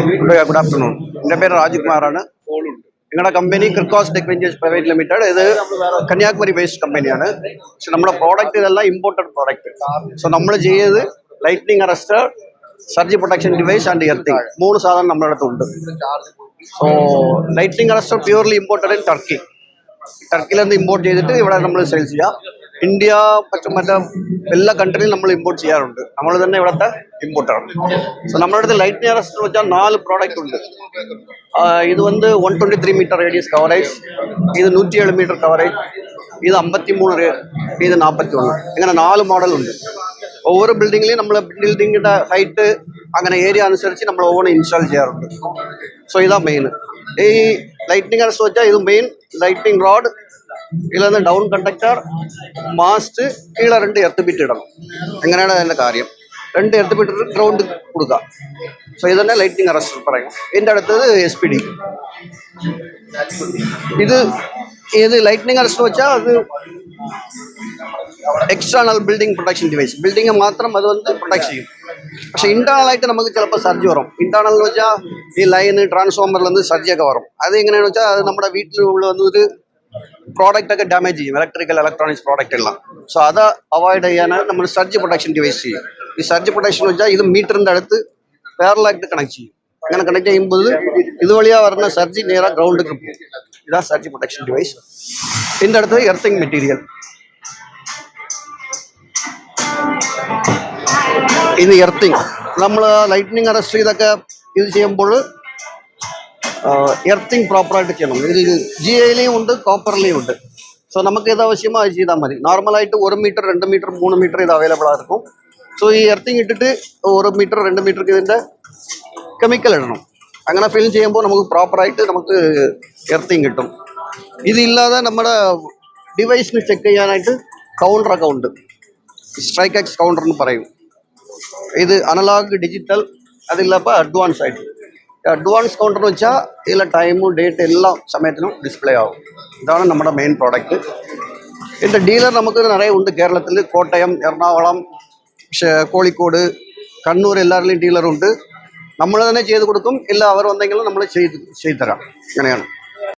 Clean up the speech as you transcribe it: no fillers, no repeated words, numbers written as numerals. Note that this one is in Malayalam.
Good afternoon. എൻ്റെ പേര് രാജ്കുമാറാണ്. ഞങ്ങളുടെ company Crickos tech ventures private limited. ഇത് കന്യാകുമാരി ബേസ്ഡ് കമ്പനിയാണ്. പക്ഷെ നമ്മുടെ പ്രോഡക്റ്റ് ഇതെല്ലാം ഇമ്പോർട്ടഡ് പ്രോഡക്റ്റ്. സോ നമ്മൾ ചെയ്യുന്നത് lightning arrester, surge protection device and earthing, 3 സാധനം നമ്മുടെ അടുത്തുണ്ട്. So lightning arrester purely imported in Turkey. ടർക്കിയിൽ നിന്ന് ഇമ്പോർട്ട് ചെയ്തിട്ട് ഇവിടെ നമ്മൾ സെയിൽ ചെയ്യാം. ഇന്ത്യ മറ്റേ എല്ലാ കൺട്രിയിലും നമ്മൾ ഇമ്പോർട്ട് ചെയ്യാറുണ്ട്. നമ്മൾ തന്നെ ഇവിടുത്തെ ഇമ്പോർട്ടാണ്. സോ നമ്മുടെ അടുത്ത് ലൈറ്റ്നിങ് അറസ്റ്റർ വെച്ചാൽ 4 പ്രോഡക്റ്റ് ഉണ്ട്. ഇത് 123 മീറ്റർ റേഡിയസ് കവറേജ്, ഇത് 107 മീറ്റർ കവറേജ്, ഇത് 53, ഇത് 41. ഇങ്ങനെ 4 മോഡലുണ്ട്. ഒവ്വൊരു ബിൽഡിങ്ങിലും നമ്മൾ ബിൽഡിങ്ങിൻ്റെ ഹൈറ്റ് അങ്ങനെ ഏരിയ അനുസരിച്ച് നമ്മൾ ഓൺ ഇൻസ്റ്റാൾ ചെയ്യാറുണ്ട്. സോ ഇതാ മെയിൻ. ഈ ലൈറ്റ്നിങ് അറസ്റ്റർ വെച്ചാൽ ഇത് മെയിൻ ലൈറ്റ്നിങ് റോഡ്, ഇതിൽ ഡൗൺ കണ്ടക്ടർ, മാസ്റ്റ്, കീഴെ 2 എർത്ത് ബിറ്റ് ഇടണം. എങ്ങനെയാണ് അതിൻ്റെ കാര്യം? 2 എർത്ത് ബിറ്റ് ഗ്രൗണ്ട് കൊടുക്കുക. സോ ഇതന്നെ ലൈറ്റ്നിങ് അറസ്റ്റർ പറയും. ഇതിൻ്റെ അടുത്തത് SPD. ഇത് ലൈറ്റ്നിങ് അറസ്റ്റർ വെച്ചാൽ അത് external building protection device. Building മാത്രം അത് പ്രൊട്ടക്ട് ചെയ്യും. പക്ഷെ ഇന്റേണലായിട്ട് നമുക്ക് ചിലപ്പോൾ സർജി വരും. ഇന്റേണൽ എന്ന് വെച്ചാൽ ഈ ലൈന് ട്രാൻസ്ഫോമറിൽ നിന്ന് സർജിയൊക്കെ വരും. അത് എങ്ങനെയാണെന്ന് വെച്ചാൽ അത് നമ്മുടെ വീട്ടിലുള്ള ഒരു പ്രോഡക്റ്റ് ഒക്കെ ഡാമേജ് ചെയ്യും, ഇലക്ട്രോണിക്സ് പ്രോഡക്റ്റ് എല്ലാം. സോ അത് അവോയ്ഡ് ചെയ്യാനാണ് നമ്മൾ സർജി പ്രൊട്ടക്ഷൻ ഡിവൈസ് ചെയ്യും. ഈ സർജി പ്രൊട്ടക്ഷൻ വെച്ചാൽ ഇത് മീറ്ററിൻ്റെ അടുത്ത് പാരലായിട്ട് കണക്ട് ചെയ്യും. അങ്ങനെ കണക്ട് ചെയ്യുമ്പോൾ ഇതുവഴിയാ വരുന്ന സർജി നേരെ ഗ്രൗണ്ട് പോകും. ഇതാ സർജി പ്രൊട്ടക്ഷൻ ഡിവൈസ്. ഇതിൻ്റെ അടുത്ത് എർത്തിങ് മെറ്റീരിയൽ. ഇത് എർത്തിങ്. നമ്മൾ ലൈറ്റ്നിങ് അറസ്റ്റ് ഇതൊക്കെ ഇത് ചെയ്യുമ്പോൾ എർത്തിങ് പ്രോപ്പറായിട്ട് ചെയ്യണം. ഇത് GIയിലെയും ഉണ്ട്, കോപ്പറിലെയും ഉണ്ട്. സോ നമുക്ക് ഇത് ആവശ്യമോ അത് ചെയ്താൽ മതി. നോർമലായിട്ട് 1 മീറ്റർ, 2 മീറ്റർ, 3 മീറ്റർ ഇത് അവൈലബിൾ ആയിരിക്കും. സോ ഈ എർത്തിങ് ഇട്ടിട്ട് 1 മീറ്റർ, 2 മീറ്റർക്ക് ഇതിൻ്റെ കെമിക്കൽ ഇടണം. അങ്ങനെ ഫിൽ ചെയ്യുമ്പോൾ നമുക്ക് പ്രോപ്പറായിട്ട് നമുക്ക് എർത്തിങ് കിട്ടും. ഇതില്ലാതെ നമ്മുടെ ഡിവൈസിന് ചെക്ക് ചെയ്യാനായിട്ട് കൗണ്ടറൊക്കെ ഉണ്ട്. സ്ട്രൈക്ക് എക്സ് കൗണ്ടർ എന്ന് പറയും. ഇത് അനലോഗ്, ഡിജിറ്റൽ, അതില്ലപ്പോൾ അഡ്വാൻസ് ആയിട്ട്. അഡ്വാൻസ് കൗണ്ടർ എന്ന് വെച്ചാൽ ഇതിലെ ടൈമും ഡേറ്റ് എല്ലാ സമയത്തിനും ഡിസ്പ്ലേ ആവും. ഇതാണ് നമ്മുടെ മെയിൻ പ്രോഡക്റ്റ്. ഇതിൻ്റെ ഡീലർ നമുക്ക് നിറയെ ഉണ്ട് കേരളത്തിൽ. കോട്ടയം, എറണാകുളം, കോഴിക്കോട്, കണ്ണൂർ എല്ലാവരിലും ഡീലറുണ്ട്. നമ്മൾ തന്നെ ചെയ്ത് കൊടുക്കും. ഇല്ല അവർ വന്നെങ്കിലും നമ്മൾ ചെയ്ത് തരാം. അങ്ങനെയാണ്.